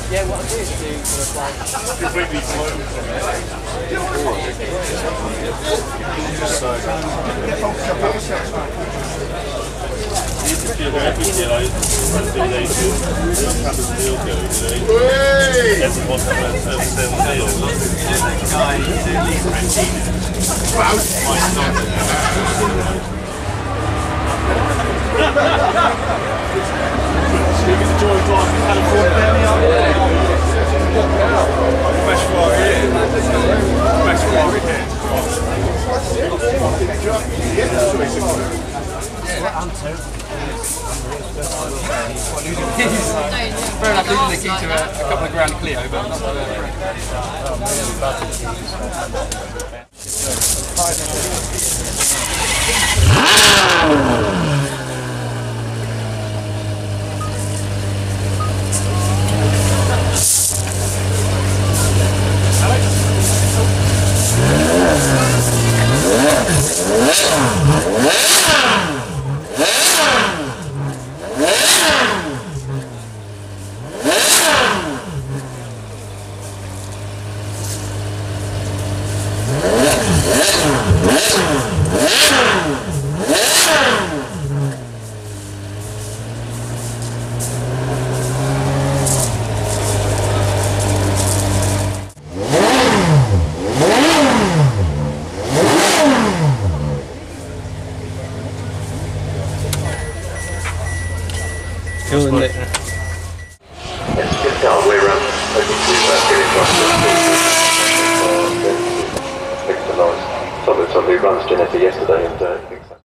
Yeah, what I do is do sort of like completely flow from it. Fair enough, losing the key to a couple of grand Clio, but not Cool, isn't it? It's just the other way around. Hoping to get it across the fix the noise. Somebody runs Geneva yesterday and